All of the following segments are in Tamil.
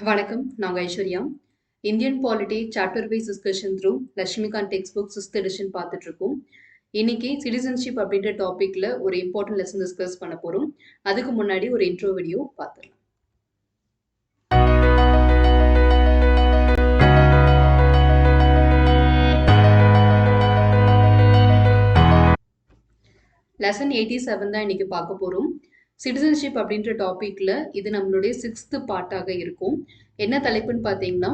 வணக்கம். நாங்க Aishwarya. Indian polity chapter wise discussion through Laxmikanth text book 6th edition பார்த்துட்டு இருக்கோம். இன்னைக்கு சிட்டிசன்ஷிப் அப்படின்ற டாபிக்ல ஒரு இம்பார்ட்டன்ட் லெசன் டிஸ்கஸ் பண்ண போறோம். அதுக்கு முன்னாடி ஒரு இன்ட்ரோ வீடியோ பார்த்துடலாம். லெசன் 87 தான் இன்னைக்கு பார்க்க போறோம். சிட்டிசன்ஷிப் அப்படின்ற டாபிக்ல இது நம்மளுடைய 6th பார்ட்டாக இருக்கும். என்ன தலைப்புன்னு பார்த்தீங்கன்னா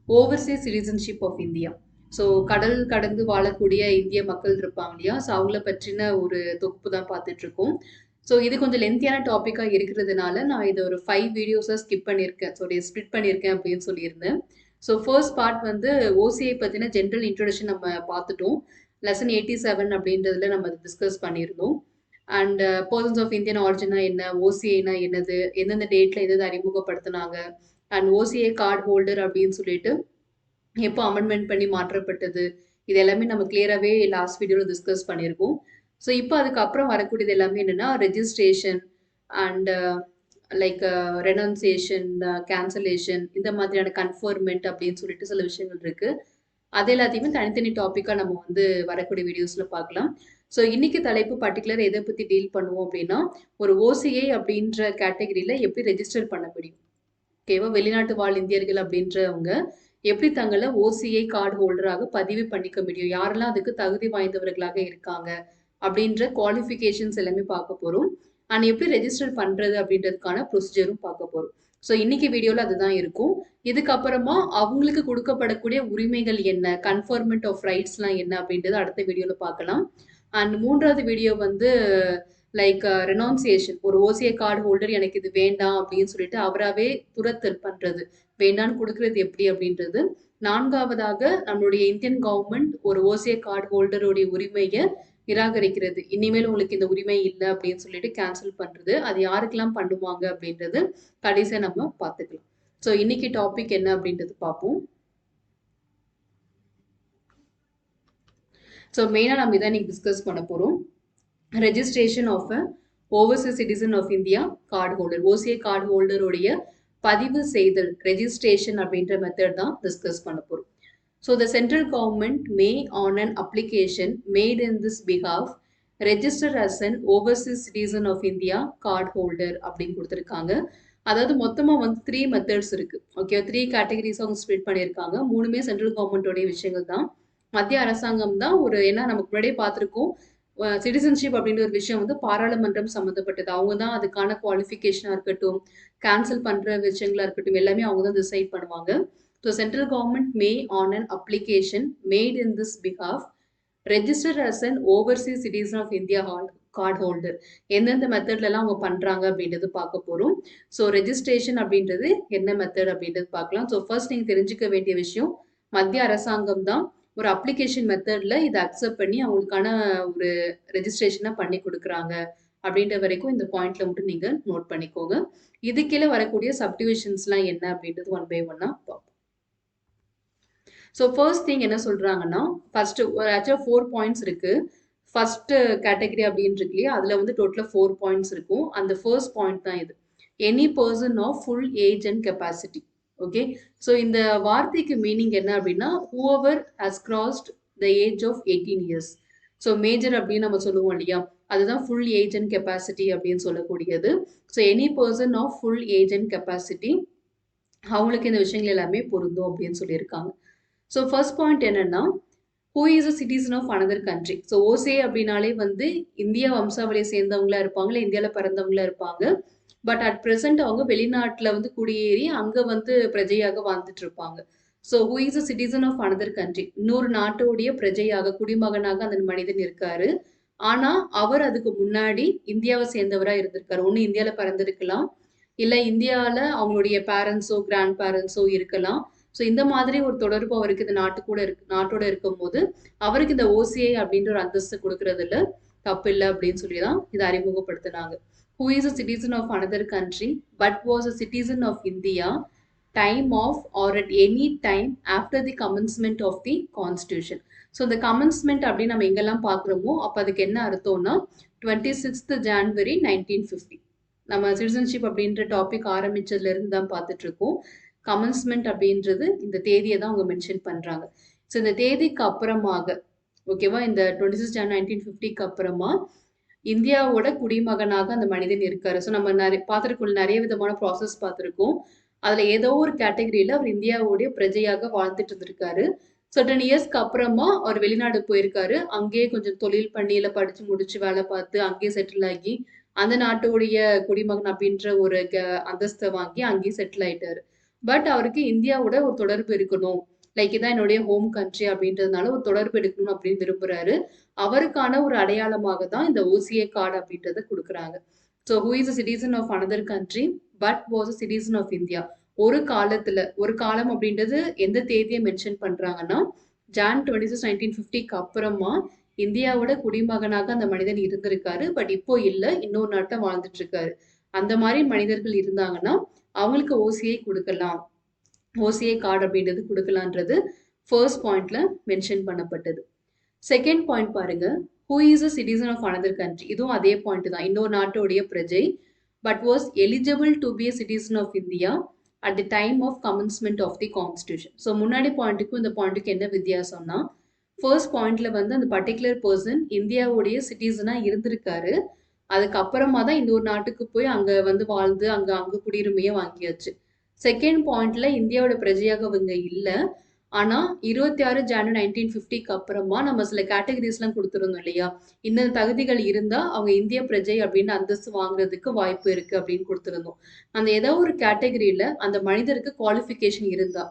overseas citizenship of India. So கடல் கடந்து வாழக்கூடிய இந்திய மக்கள் இருப்பாங்க இல்லையா, ஸோ அவங்கள பற்றின ஒரு தொகுப்பு தான் பார்த்துட்டு இருக்கோம். ஸோ இது கொஞ்சம் லென்த்தியான டாப்பிக்காக இருக்கிறதுனால நான் இதை ஒரு 5 வீடியோஸாக ஸ்கிப் பண்ணியிருக்கேன், ஸோ ஸ்ப்ளிட் பண்ணியிருக்கேன் அப்படின்னு சொல்லியிருந்தேன். ஸோ ஃபர்ஸ்ட் பார்ட் வந்து ஓசிஐ பற்றின ஜென்ரல் இன்ட்ரொடக்ஷன் நம்ம பார்த்துட்டோம். லெசன் 87 அப்படின்றதுல நம்ம டிஸ்கஸ் பண்ணியிருந்தோம். அண்ட் பர்சன்ஸ் ஆஃப் இந்தியன் ஆரிஜினா என்ன, ஓசிஐனா என்னது, எந்தெந்த டேட்டில் எது அறிமுகப்படுத்தினாங்க, அண்ட் ஓசிஐ கார்டு ஹோல்டர் அப்படின்னு சொல்லிட்டு எப்போ அமெண்ட்மெண்ட் பண்ணி மாற்றப்பட்டது, இது எல்லாமே நம்ம கிளியராகவே லாஸ்ட் வீடியோவில் டிஸ்கஸ் பண்ணியிருக்கோம். ஸோ இப்போ அதுக்கப்புறம் வரக்கூடியது எல்லாமே என்னென்னா registration and like renunciation, cancellation, இந்த மாதிரியான கன்ஃபர்மெண்ட் அப்படின்னு சொல்லிட்டு சில விஷயங்கள் இருக்குது. அது எல்லாத்தையுமே தனித்தனி டாப்பிக்காக நம்ம வந்து வரக்கூடிய வீடியோஸில் பார்க்கலாம். ஸோ இன்னைக்கு தலைப்பு பர்டிகுலர் எதை பற்றி டீல் பண்ணுவோம் அப்படின்னா, ஒரு ஓசிஐ அப்படின்ற கேட்டகரியில் எப்படி ரெஜிஸ்டர் பண்ண முடியும், ஓகேவா, வெளிநாட்டு வாழ் இந்தியர்கள் அப்படின்றவங்க எப்படி தங்களை ஓசிஐ கார்டு ஹோல்டராக பதிவு பண்ணிக்க முடியும், யாரெல்லாம் அதுக்கு தகுதி வாய்ந்தவர்களாக இருக்காங்க அப்படின்ற குவாலிஃபிகேஷன்ஸ் எல்லாமே பார்க்க போகிறோம். அண்ட் எப்படி ரெஜிஸ்டர் பண்ணுறது அப்படின்றதுக்கான ப்ரொசீஜரும் பார்க்க போகிறோம். ஸோ இன்னைக்கு வீடியோவில் அதுதான் இருக்கும். இதுக்கப்புறமா அவங்களுக்கு கொடுக்கப்படக்கூடிய உரிமைகள் என்ன, கன்ஃபர்மெண்ட் ஆஃப் ரைட்ஸ்லாம் என்ன அப்படின்றது அடுத்த வீடியோவில் பார்க்கலாம். அண்ட் மூன்றாவது வீடியோ வந்து லைக் ரெனான்சியேஷன், ஒரு ஓசிஐ கார்டு ஹோல்டர் எனக்கு இது வேண்டாம் அப்படின்னு சொல்லிட்டு அவராகவே துரத்தல் பண்ணுறது, வேண்டான்னு கொடுக்கறது எப்படி அப்படின்றது. நான்காவதாக நம்மளுடைய இந்தியன் கவர்மெண்ட் ஒரு ஓசிஐ கார்டு ஹோல்டருடைய உரிமையை நிராகரிக்கிறது, இனிமேல் உங்களுக்கு இந்த உரிமை இல்லை அப்படின்னு சொல்லிட்டு கேன்சல் பண்ணுறது, அது யாருக்கெல்லாம் பண்ணுவாங்க அப்படின்றது கடைசியாக நம்ம பார்த்துக்கலாம். ஸோ இன்னைக்கு டாபிக் என்ன அப்படின்றது பார்ப்போம். ஸோ மெயினாக நம்ம இதான் இன்னைக்கு டிஸ்கஸ் பண்ண போகிறோம். Registration of a overseas citizen of India card holder, OCI card ஹோல்டருடைய பதிவு செய்தல், ரெஜிஸ்ட்ரேஷன் அப்படின்ற மெத்தட் தான் டிஸ்கஸ் பண்ண போகிறோம். So the central government may on an application made in this behalf register as an overseas citizen of India card holder அப்படின்னு கொடுத்துருக்காங்க. அதாவது மொத்தமாக வந்து 3 மெத்தட்ஸ் இருக்குது, ஓகே, 3 கேட்டகரிஸ் அவங்க ஸ்ப்ளிட் பண்ணியிருக்காங்க. 3மே சென்ட்ரல் கவர்மெண்ட்டோடைய விஷயங்கள் தான், மத்திய அரசாங்கம் தான். ஒரு ஏன்னா நமக்கு முன்னாடியே பார்த்துருக்கோம், சிட்டிசன்ஷிப் அப்படின்ற ஒரு விஷயம் வந்து பாராளுமன்றம் சம்மந்தப்பட்டது. அவங்க தான் அதுக்கான குவாலிஃபிகேஷனாக இருக்கட்டும், கேன்சல் பண்ணுற விஷயங்களாக இருக்கட்டும், எல்லாமே அவங்க தான் டிசைட் பண்ணுவாங்க. So central government may on an application made in this behalf register as an overseas citizen of India card holder, எந்தெந்த மெத்தட்லலாம் அவங்க பண்ணுறாங்க அப்படின்றது பார்க்க போகிறோம். ஸோ ரெஜிஸ்ட்ரேஷன் அப்படின்றது என்ன மெத்தட் அப்படின்றது பார்க்கலாம். ஸோ ஃபர்ஸ்ட் நீங்கள் தெரிஞ்சுக்க வேண்டிய விஷயம், மத்திய அரசாங்கம் தான் ஒரு அப்ளிகேஷன் மெத்தடில் இதை அக்செப்ட் பண்ணி அவங்களுக்கான ஒரு ரெஜிஸ்ட்ரேஷனை பண்ணி கொடுக்குறாங்க அப்படின்ற வரைக்கும் இந்த பாயிண்ட்ல மட்டும் நீங்கள் நோட் பண்ணிக்கோங்க. இது கீழே வரக்கூடிய சப்டிவிஷன்ஸ்லாம் என்ன அப்படின்றது ஒன் பை ஒன்னாக பார்ப்போம். ஸோ ஃபர்ஸ்ட் திங் என்ன சொல்கிறாங்கன்னா, ஃபர்ஸ்ட் ஆக்சுவலாக 4 பாயிண்ட்ஸ் இருக்குது. ஃபர்ஸ்ட் கேட்டகரி அப்படின்னு இருக்கு இல்லையா, அதில் வந்து டோட்டலாக 4 பாயிண்ட்ஸ் இருக்கும். அந்த ஃபர்ஸ்ட் பாயிண்ட் தான் இது, any person of full age and capacity. Okay, so இந்த வார்த்தைக்கு மீனிங் என்ன அப்படின்னா, whoever has crossed the age of 18 years. So major அப்படின்னு நம்ம சொல்லுவோம் இல்லையா, அதுதான் ஃபுல் ஏஜ் அண்ட் கெப்பாசிட்டி அப்படின்னு சொல்லக்கூடியது. So any person of full age and capacity, அவங்களுக்கு இந்த விஷயங்கள் எல்லாமே பொருந்தும் அப்படின்னு சொல்லியிருக்காங்க. ஸோ ஃபர்ஸ்ட் பாயிண்ட் என்னன்னா, who is a citizen of another country. So OCI அப்படின்னாலே வந்து இந்தியா வம்சாவளியை சேர்ந்தவங்களா இருப்பாங்க, இல்லை இந்தியாவில் பிறந்தவங்களா இருப்பாங்க. பட் அட் ப்ரெசென்ட் அவங்க வெளிநாட்டில் வந்து குடியேறி அங்கே வந்து பிரஜையாக வாழ்ந்துட்டு இருப்பாங்க. So who is a citizen of another country, இன்னொரு நாட்டோடைய பிரஜையாக, குடிமகனாக அந்த மனிதன் இருக்காரு. ஆனால் அவர் அதுக்கு முன்னாடி இந்தியாவை சேர்ந்தவராக இருந்திருக்காரு. ஒன்று இந்தியாவில் பிறந்திருக்கலாம், இல்லை இந்தியாவில் அவங்களுடைய பேரண்ட்ஸோ கிராண்ட் பேரண்ட்ஸோ இருக்கலாம். ஸோ இந்த மாதிரி ஒரு தொடர்பு அவருக்கு இந்த நாட்டோட இருக்கும் போது அவருக்கு இந்த ஓசிஐ அப்படின்ற ஒரு அந்தஸ்து கொடுக்கறதுல தப்பு இல்லை அப்படின்னு சொல்லி தான் இதை அறிமுகப்படுத்தினாங்க. Who is a citizen of another country but was a citizen of India time of or at any time after the commencement of the constitution. So இந்த கமன்ஸ்மெண்ட் அப்படின்னு நம்ம எங்கெல்லாம் பார்க்குறோமோ அப்போ அதுக்கு என்ன அர்த்தம்னா 26th January 1950. நம்ம சிட்டிசன்ஷிப் அப்படின்ற டாபிக் ஆரம்பிச்சதுல இருந்து தான் பார்த்துட்டு இருக்கோம். கமன்ஸ்மெண்ட் அப்படின்றது இந்த தேதியை தான் அவங்க மென்ஷன் பண்றாங்க. ஸோ இந்த தேதிக்கு அப்புறமாக ஓகேவா, இந்த 26 ஜான் 1950க்கு அப்புறமா இந்தியாவோட குடிமகனாக அந்த மனிதன் இருக்காரு. ஸோ நம்ம நிறைய பார்த்துருக்கோம், நிறைய விதமான ப்ராசஸ் பார்த்துருக்கோம். அதுல ஏதோ ஒரு கேட்டகரியில அவர் இந்தியாவுடைய பிரஜையாக வாழ்ந்துட்டு இருந்திருக்காரு. சர்டன் இயர்ஸ்க்கு அப்புறமா அவர் வெளிநாடு போயிருக்காரு. அங்கேயே கொஞ்சம் தொழில் பண்ணி இல்ல படிச்சு முடிச்சு வேலை பார்த்து அங்கேயே செட்டில் ஆகி அந்த நாட்டுடைய குடிமகன் அப்படின்ற ஒரு அந்தஸ்தை வாங்கி அங்கேயே செட்டில் ஆயிட்டாரு. பட் அவருக்கு இந்தியாவோட ஒரு தொடர்பு இருக்கணும், லைக் இதான் என்னுடைய ஹோம் கண்ட்ரி அப்படின்றதுனால ஒரு தொடர்பு எடுக்கணும் அப்படின்னு விரும்புறாரு. அவருக்கான ஒரு அடையாளமாக தான் இந்த ஓசிஏ கார்டு அப்படின்றத கொடுக்குறாங்க. So who is a citizen of another country but was a citizen of India. ஒரு காலத்துல, ஒரு காலம் அப்படின்றது எந்த தேதியை மென்ஷன் பண்றாங்கன்னா ஜான் 26 1950க்கு அப்புறமா இந்தியாவோட குடிமகனாக அந்த மனிதன் இருந்திருக்காரு. பட் இப்போ இல்ல, இன்னொரு நாட்டை வாழ்ந்துட்டு இருக்காரு. அந்த மாதிரி மனிதர்கள் இருந்தாங்கன்னா அவங்களுக்கு ஓசிஐ கொடுக்கலாம், ஓசிஐ கார்டு அப்படின்றது கொடுக்கலான்றது ஃபர்ஸ்ட் பாயிண்ட்ல மென்ஷன் பண்ணப்பட்டது. செகண்ட் பாயிண்ட் பாருங்க, who is a citizen of another country. இதுவும் அதே பாயிண்ட் தான், இன்னொரு நாட்டோடைய பிரஜை but was eligible to be a citizen of India at the time of commencement of the constitution. So முன்னாடி பாயிண்ட்டுக்கும் இந்த பாயிண்ட்டுக்கு என்ன வித்தியாசம்னா, ஃபர்ஸ்ட் பாயிண்ட்ல வந்து அந்த பர்டிகுலர் பர்சன் இந்தியாவுடைய சிட்டிசனா இருந்திருக்காரு. அதுக்கப்புறமா தான் இன்னொரு நாட்டுக்கு போய் அங்க வந்து வாழ்ந்து அங்க அங்க குடியுரிமையை வாங்கியாச்சு. செகண்ட் பாயிண்ட்ல இந்தியாவோட பிரஜையாக அவங்க இல்ல. ஆனா 26 ஜனவரி 1950க்கு அப்புறமா நம்ம சில கேட்டகரிஸ் எல்லாம் கொடுத்துருந்தோம் இல்லையா, இந்த தகுதிகள் இருந்தா அவங்க இந்திய பிரஜை அப்படின்னு அந்தஸ்து வாங்குறதுக்கு வாய்ப்பு இருக்கு அப்படின்னு கொடுத்துருந்தோம். அந்த ஏதோ ஒரு கேட்டகரியில அந்த மனிதருக்கு குவாலிஃபிகேஷன் இருந்தா,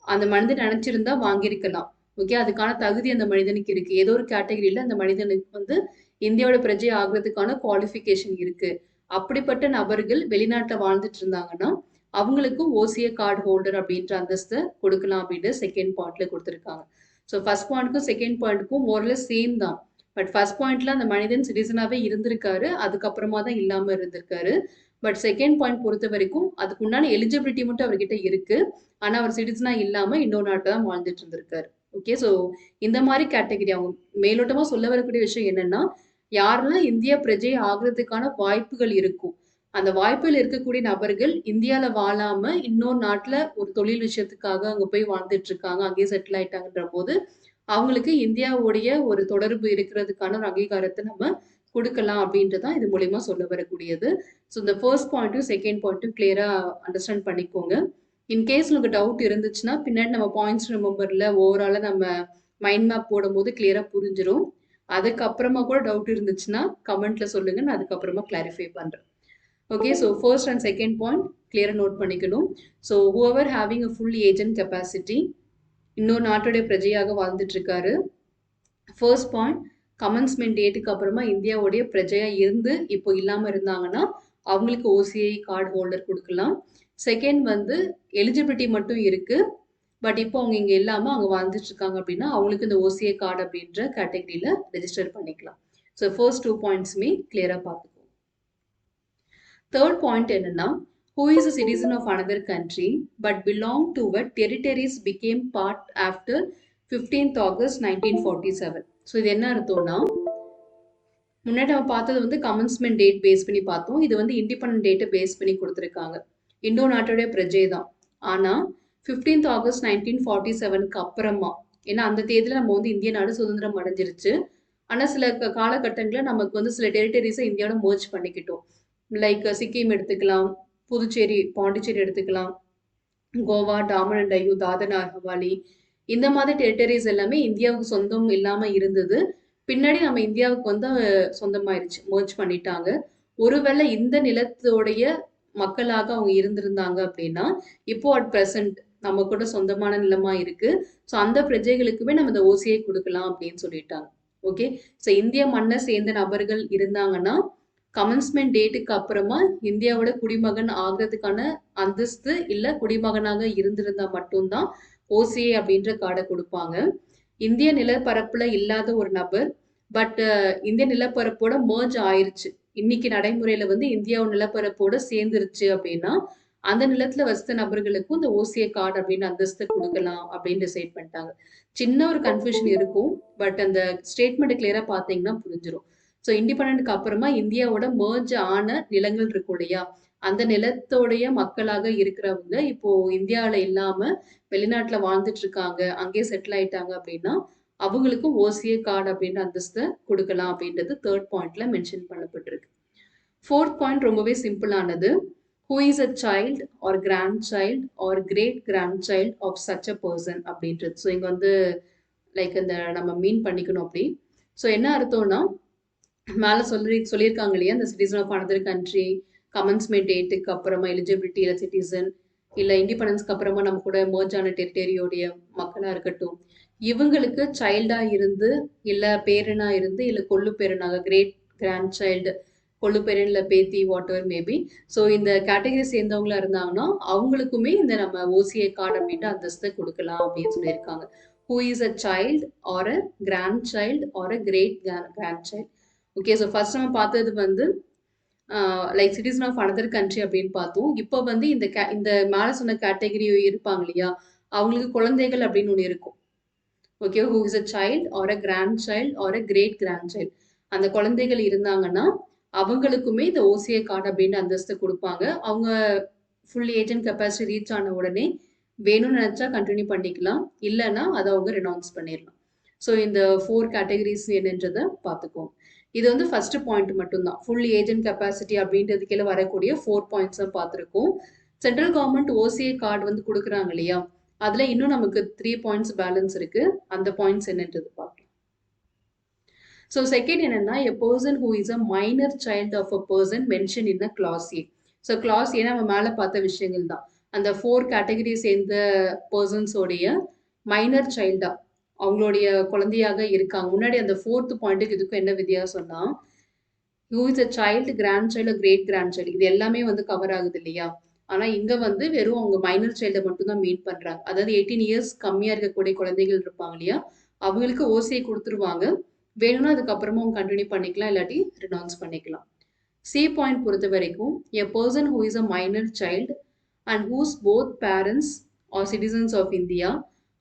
அந்த மனிதன் நினைச்சிருந்தா வாங்கியிருக்கலாம். ஓகே, அதுக்கான தகுதி அந்த மனிதனுக்கு இருக்கு. ஏதோ ஒரு கேட்டகரியில அந்த மனிதனுக்கு வந்து இந்தியாவோட பிரஜை ஆகுறதுக்கான குவாலிஃபிகேஷன் இருக்கு. அப்படிப்பட்ட நபர்கள் வெளிநாட்டுல வாழ்ந்துட்டு இருந்தாங்கன்னா அவங்களுக்கு ஓசிஏ கார்டு ஹோல்டர் அப்படின்ற அந்தஸ்தை கொடுக்கலாம் அப்படின்னு செகண்ட் பாயிண்ட்ல கொடுத்துருக்காங்க. ஸோ ஃபர்ஸ்ட் பாயிண்ட்க்கும் செகண்ட் பாயிண்ட்டுக்கும் மோர்லெஸ் சேம் தான். பட் ஃபர்ஸ்ட் பாயிண்ட்ல அந்த மனிதன் சிட்டிசனாவே இருந்திருக்காரு, அதுக்கப்புறமா தான் இல்லாம இருந்திருக்காரு. பட் செகண்ட் பாயிண்ட் பொறுத்த வரைக்கும் அதுக்கு உண்டான எலிஜிபிலிட்டி மட்டும் அவர்கிட்ட இருக்கு. ஆனா அவர் சிட்டிசனா இல்லாம இன்னொரு நாட்டை தான் வாழ்ந்துட்டு இருந்திருக்காரு. ஓகே, ஸோ இந்த மாதிரி கேட்டகரி அவங்க மேலோட்டமா சொல்ல வரக்கூடிய விஷயம் என்னன்னா, யாரெல்லாம் இந்திய பிரஜை ஆகுறதுக்கான வாய்ப்புகள் இருக்கும், அந்த வாய்ப்பில் இருக்கக்கூடிய நபர்கள் இந்தியால வாழாம இன்னொரு நாட்டுல ஒரு தொழில் விஷயத்துக்காக அங்க போய் வாழ்ந்துட்டு இருக்காங்க, அங்கேயே செட்டில் ஆயிட்டாங்கன்ற போது அவங்களுக்கு இந்தியாவுடைய ஒரு தொடர்பு இருக்கிறதுக்கான ஒரு அங்கீகாரத்தை நம்ம கொடுக்கலாம் அப்படின்றதான் இது மூலியமா சொல்ல வரக்கூடியது. ஸோ இந்த ஃபர்ஸ்ட் பாயிண்ட்டும் செகண்ட் பாயிண்ட்டும் கிளியரா அண்டர்ஸ்டாண்ட் பண்ணிக்கோங்க. இன்கேஸ் உங்களுக்கு டவுட் இருந்துச்சுன்னா பின்னாடி நம்ம பாயிண்ட்ஸ் ரிமெம்பர்ல ஓவராலா நம்ம மைண்ட் மேப் போடும்போது கிளியரா புரிஞ்சிடும். அதுக்கப்புறமா கூட டவுட் இருந்துச்சுன்னா கமெண்ட்ல சொல்லுங்க, நான் அதுக்கப்புறமா கிளாரிஃபை பண்றேன். Okay, so first and second point கிளியரா நோட் பண்ணிக்கணும். So whoever having a full agent capacity, இன்னொரு நாட்டுடைய பிரஜையாக வாழ்ந்துட்டு இருக்காரு. ஃபர்ஸ்ட் பாயிண்ட், கமன்ஸ்மெண்ட் டேட்டுக்கு அப்புறமா இந்தியாவுடைய பிரஜையா இருந்து இப்போ இல்லாம இருந்தாங்கன்னா அவங்களுக்கு ஓசிஐ கார்டு ஹோல்டர் கொடுக்கலாம். செகண்ட் வந்து எலிஜிபிலிட்டி மட்டும் இருக்கு, பட் இப்போ அவங்க இங்க இல்லாம அவங்க வாழ்ந்துட்டு இருக்காங்க அப்படின்னா அவங்களுக்கு இந்த ஓசிஐ கார்டு அப்படின்ற கேட்டகரியில ரெஜிஸ்டர் பண்ணிக்கலாம். ஸோ ஃபர்ஸ்ட் 2 பாயிண்ட்ஸுமே கிளியரா பார்த்துக்கோங்க. தேர்ட் பாயிண்ட் என்னன்னா, who is a citizen of another country but belong to what territories became part after 15th August 1947. So இது என்ன அர்த்தம்னா, முன்னாடி நம்ம பார்த்தது வந்து கமன்ஸ்மெண்ட் டேட் பேஸ் பண்ணி பார்த்தோம். இது வந்து இண்டிபெண்டன்ட் டேட்டை பேஸ் பண்ணி கொடுத்துருக்காங்க. இந்தோ நாட்டுடைய பிரஜை தான். ஆனா 15th ஆகஸ்ட் 1947க்கு அப்புறமா, ஏன்னா அந்த தேதியில நம்ம வந்து இந்திய நாடு சுதந்திரம் அடைஞ்சிருச்சு. ஆனா சில காலகட்டங்களில் நமக்கு வந்து சில டெரிட்டரிஸை இந்தியாவோட மர்ஜ் பண்ணிக்கிட்டோம். லைக் சிக்கிம் எடுத்துக்கலாம், புதுச்சேரி, பாண்டிச்சேரி எடுத்துக்கலாம், கோவா, டாமன் அண்ட் டையூ, தாதர் நார் ஹவாலி, இந்த மாதிரி டெரிட்டரிஸ் எல்லாமே இந்தியாவுக்கு சொந்தம் இல்லாம இருந்தது. பின்னாடி நம்ம இந்தியாவுக்கு வந்து சொந்தமாயிருச்சு, மர்ஜ் பண்ணிட்டாங்க. ஒருவேளை இந்த நிலத்தோடைய மக்களாக அவங்க இருந்திருந்தாங்க அப்படின்னா இப்போ அட் ப்ரெசன்ட் நம்ம கூட சொந்தமான நிலமா இருக்கு. ஸோ அந்த பிரஜைகளுக்குமே நம்ம இந்த ஓசிஐ கொடுக்கலாம் அப்படின்னு சொல்லிட்டாங்க. ஓகே, ஸோ இந்திய மண்ணை சேர்ந்த நபர்கள் இருந்தாங்கன்னா கமன்ஸ்மெண்ட் டேட்டுக்கு அப்புறமா இந்தியாவோட குடிமகன் ஆகிறதுக்கான அந்தஸ்து இல்ல குடிமகனாக இருந்திருந்தா மட்டும்தான் ஓசிஐ அப்படின்ற கார்டை கொடுப்பாங்க. இந்திய நிலப்பரப்புல இல்லாத ஒரு நபர் பட் இந்திய நிலப்பரப்போட மர்ஜ் ஆயிருச்சு, இன்னைக்கு நடைமுறையில வந்து இந்தியாவோட நிலப்பரப்போட சேர்ந்துருச்சு அப்படின்னா அந்த நிலத்துல வசித்த நபர்களுக்கும் இந்த ஓசிஐ கார்டு அப்படின்னு அந்தஸ்து கொடுக்கலாம் அப்படின்னு டிசைட் பண்ணிட்டாங்க. சின்ன ஒரு கன்ஃபியூஷன் இருக்கும், பட் அந்த ஸ்டேட்மெண்ட் கிளியரா பார்த்தீங்கன்னா புரிஞ்சிடும். ஸோ இண்டிபெண்டன்ட்க்கு அப்புறமா இந்தியாவோட merge ஆன நிலங்கள் இருக்கும் இல்லையா? அந்த நிலத்தோடைய மக்களாக இருக்கிறவங்க இப்போ இந்தியால இல்லாம வெளிநாட்டுல வாழ்ந்துட்டு இருக்காங்க. அங்கேயே செட்டில் ஆயிட்டாங்க அப்படின்னா, அவங்களுக்கும் ஓசிஏ கார்டு அப்படின்ற அந்தஸ்தை கொடுக்கலாம் அப்படின்றது 3rd பாயிண்ட்ல மென்ஷன் பண்ணப்பட்டிருக்கு. 4th பாயிண்ட் ரொம்பவே சிம்பிளானது. Who is a child or grandchild or great grandchild of such a person அப்படின்றது. ஸோ இங்க வந்து லைக் இந்த நம்ம மீன் பண்ணிக்கணும் அப்படி. ஸோ என்ன அர்த்தம்னா, மேல சொல்லியிருக்காங்க இல்லையா, இந்த citizen of another country, commencement டேட்டுக்கு அப்புறமா எலிஜிபிலிட்டி இல்லை சிட்டிசன், இல்லை இண்டிபெண்டன்ஸ்க்கு அப்புறமா நம்ம கூட merge ஆன டெரிட்டரியோடைய மக்களா இருக்கட்டும், இவங்களுக்கு சைல்டா இருந்து, இல்ல பேரனா இருந்து, இல்ல கொள்ளு பேரனாக கிரேட் கிராண்ட் சைல்டு, கொள்ளு பேரன் இல்ல பேத்தி வாட் எவர் மேபி. ஸோ இந்த கேட்டகரி சேர்ந்தவங்களா இருந்தாங்கன்னா அவங்களுக்குமே இந்த நம்ம ஓசிஏ கார்டு அப்படின்ற அந்தஸ்தை கொடுக்கலாம் அப்படின்னு சொல்லியிருக்காங்க. Who is a child or a grandchild or a great grandchild. Okay, so first நம்ம பார்த்தது வந்து like citizen of another country அப்படின்னு பார்த்தோம். இப்போ வந்து இந்த மேலே சொன்ன கேட்டகரி இருப்பாங்க இல்லையா, அவங்களுக்கு குழந்தைகள் அப்படின்னு ஒன்று இருக்கும். Okay, who is a child or a grandchild or a great grandchild. அந்த குழந்தைகள் இருந்தாங்கன்னா அவங்களுக்குமே இந்த ஓசிஏ கார்டு அப்படின்னு அந்தஸ்து கொடுப்பாங்க. அவங்க full age and capacity reach ஆன உடனே வேணும்னு நினைச்சா கண்டினியூ பண்ணிக்கலாம், இல்லைன்னா அதை அவங்க ரெனவுன்ஸ் பண்ணிடலாம். ஸோ இந்த 4 கேட்டகரிஸ் என்னன்றதை பார்த்துக்கோங்க. இது வந்து ஃபர்ஸ்ட் பாயிண்ட் மட்டும்தான். ஃபுல் ஏஜ் அண்ட் கெப்பாசிட்டி அப்படின்றது கீழே வரக்கூடிய 4 பாயிண்ட்ஸை பார்த்துருக்கோம். சென்ட்ரல் கவர்மெண்ட் ஓசிஏ கார்டு வந்து கொடுக்குறாங்க இல்லையா, அதுல இன்னும் நமக்கு 3 பாயிண்ட்ஸ் பேலன்ஸ் இருக்கு. அந்த பாயிண்ட்ஸ் என்னன்றது பார்க்கலாம். ஸோ செகண்ட் என்னன்னா, a person who is a minor child of a person mention in a class A. So class A நம்ம மேலே பார்த்த விஷயங்கள் தான். அந்த 4 கேட்டகரி சேர்ந்த பர்சன்ஸோடைய மைனர் சைல்டா அவங்களுடைய குழந்தையாக இருக்காங்க. முன்னாடி அந்த 4th பாயிண்ட்டுக்கு இதுக்கும் என்ன வித்தியாசம்னா, who is a child, grandchild, great grandchild, இது எல்லாமே வந்து கவர் ஆகுது இல்லையா? ஆனா இங்க வந்து வெறும் அவங்க மைனர் சைல்டை மட்டும் தான் மீட் பண்றாங்க. அதாவது 18 இயர்ஸ் கம்மியா இருக்கக்கூடிய குழந்தைகள் இருப்பாங்க இல்லையா, அவங்களுக்கு ஓசிஐ கொடுத்துருவாங்க. வேணும்னா அதுக்கப்புறமா அவங்க கண்டினியூ பண்ணிக்கலாம், இல்லாட்டி ரினவுன்ஸ் பண்ணிக்கலாம். சி பாயிண்ட் பொறுத்த வரைக்கும், a person who is a minor child and whose both parents are citizens of India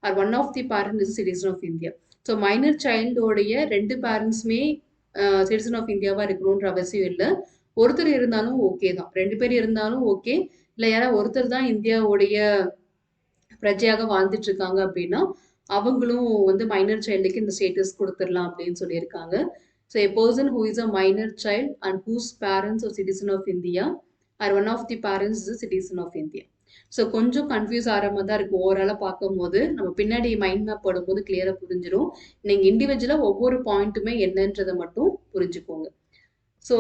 or one of the parent is citizen of India. So minor சைல்டோடைய 2 பேரண்ட்ஸுமே சிட்டிசன் ஆஃப் இந்தியாவா இருக்கணுன்ற அவசியம் இல்லை. ஒருத்தர் இருந்தாலும் ஓகே தான், 2 பேர் இருந்தாலும் ஓகே. இல்லை யாராவது ஒருத்தர் தான் இந்தியாவுடைய பிரஜையாக வாழ்ந்துட்டு இருக்காங்க அப்படின்னா அவங்களும் வந்து மைனர் சைல்டுக்கு இந்த ஸ்டேட்டஸ் கொடுத்துடலாம் அப்படின்னு சொல்லியிருக்காங்க. So a person who is a minor child and whose parents are citizen of India or one of the parents is citizen of India. So கொஞ்சம் கன்ஃபியூஸ் ஆகிற மாதிரி தான் இருக்கும் ஓவராலாக பார்க்கும்போது. நம்ம பின்னாடி மைண்ட் மேப் போடும்போது கிளியராக புரிஞ்சிடும். நீங்கள் இண்டிவிஜுவலாக ஒவ்வொரு பாயிண்ட்டுமே என்னன்றதை மட்டும் புரிஞ்சுக்கோங்க. ஸோ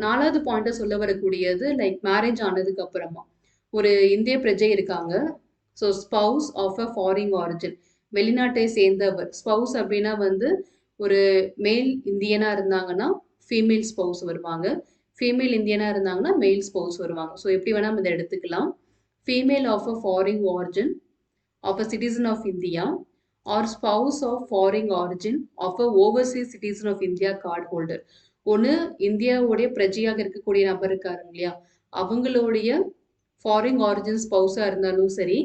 4வது பாயிண்ட்டை சொல்ல வரக்கூடியது லைக் மேரேஜ் ஆனதுக்கு அப்புறமா ஒரு இந்திய பிரஜை இருக்காங்க. So spouse of a foreign origin, வெளிநாட்டை சேர்ந்தவர். ஸ்பவுஸ் அப்படின்னா வந்து ஒரு மேல் இந்தியனா இருந்தாங்கன்னா ஃபீமேல் ஸ்பவுஸ் வருவாங்க, ஃபீமேல் இந்தியனா இருந்தாங்கன்னா மேல் ஸ்பவுஸ் வருவாங்க. ஸோ எப்படி வேணா நம்ம இதை எடுத்துக்கலாம். Female of a foreign origin of a citizen of India or spouse of foreign origin of a overseas citizen of India card holder. ஒன்று இந்தியாவுடைய பிரஜையாக இருக்கக்கூடிய நபர் இருக்காருங்க இல்லையா, அவங்களுடைய ஃபாரின் ஆரிஜின் ஸ்பவுஸாக இருந்தாலும் சரி,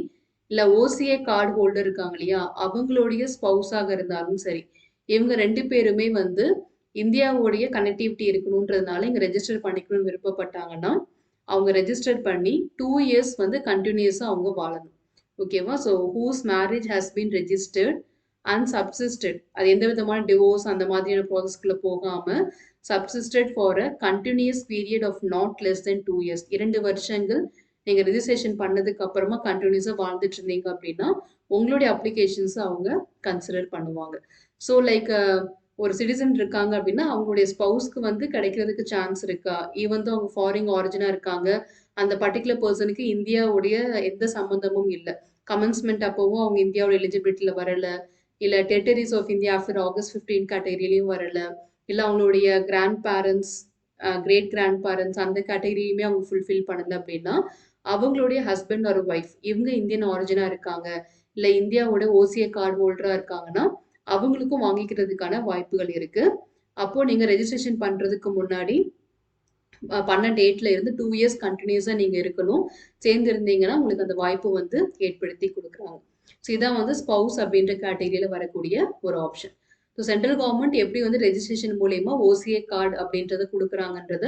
இல்லை ஓசிஏ கார்டு ஹோல்டர் இருக்காங்க இல்லையா, அவங்களுடைய ஸ்பவுஸாக இருந்தாலும் சரி, இவங்க 2 பேருமே வந்து இந்தியாவுடைய கனெக்டிவிட்டி இருக்கணுன்றதுனால இங்கே ரெஜிஸ்டர் பண்ணிக்கணும்னு விருப்பப்பட்டாங்கன்னா அவங்க ரெஜிஸ்டர் பண்ணி 2 இயர்ஸ் வந்து கண்டினியூஸாக அவங்க வாழணும். ஓகேவா? So whose marriage has been registered and subsisted, அது எந்த விதமான டிவோர்ஸ் அந்த மாதிரியான ப்ராசஸ்க்குள்ள போகாமல் subsisted for a continuous period of not less than 2 years. 2 வருஷங்கள் நீங்கள் ரெஜிஸ்ட்ரேஷன் பண்ணதுக்கு அப்புறமா கண்டினியூஸாக வாழ்ந்துட்டு இருந்தீங்க அப்படின்னா உங்களுடைய அப்ளிகேஷன்ஸை அவங்க கன்சிடர் பண்ணுவாங்க. ஸோ லைக் ஒரு சிட்டிசன் இருக்காங்க அப்படின்னா அவங்களுடைய ஸ்பவுஸ்க்கு வந்து கிடைக்கிறதுக்கு சான்ஸ் இருக்கா, ஈவன் தான் அவங்க ஃபாரின் ஆரிஜினாக இருக்காங்க, அந்த பர்டிகுலர் பர்சனுக்கு இந்தியாவுடைய எந்த சம்மந்தமும் இல்லை, கமன்ஸ்மெண்ட் அப்போவும் அவங்க இந்தியாவோட எலிஜிபிலிட்டியில் வரலை, இல்லை territories of India after August 15 கேட்டகரியிலையும் வரலை, இல்லை அவங்களுடைய grandparents great grandparents அந்த கேட்டகரியுமே அவங்க ஃபுல்ஃபில் பண்ணலை அப்படின்னா அவங்களுடைய ஹஸ்பண்ட் ஒரு ஒய்ஃப் இவங்க இந்தியன் ஆரிஜினாக இருக்காங்க, இல்லை இந்தியாவோட ஓசிஏ கார்டு ஹோல்டராக இருக்காங்கன்னா அவங்களுக்கும் வாங்கிக்கிறதுக்கான வாய்ப்புகள் இருக்கு. அப்போ நீங்க ரெஜிஸ்ட்ரேஷன் பண்றதுக்கு முன்னாடி பண்ண டேட்ல இருந்து 2 இயர்ஸ் கண்டினியூஸா நீங்க இருக்கணும். சேர்ந்திருந்தீங்கன்னா உங்களுக்கு அந்த வாய்ப்பு வந்து ஏற்படுத்தி கொடுக்குறாங்க. ஸோ இதான் வந்து ஸ்பவுஸ் அப்படின்ற கேட்டகரியில வரக்கூடிய ஒரு ஆப்ஷன். ஸோ சென்ட்ரல் கவர்மெண்ட் எப்படி வந்து ரெஜிஸ்ட்ரேஷன் மூலயமா ஓசிஏ கார்டு அப்படின்றத கொடுக்குறாங்கன்றத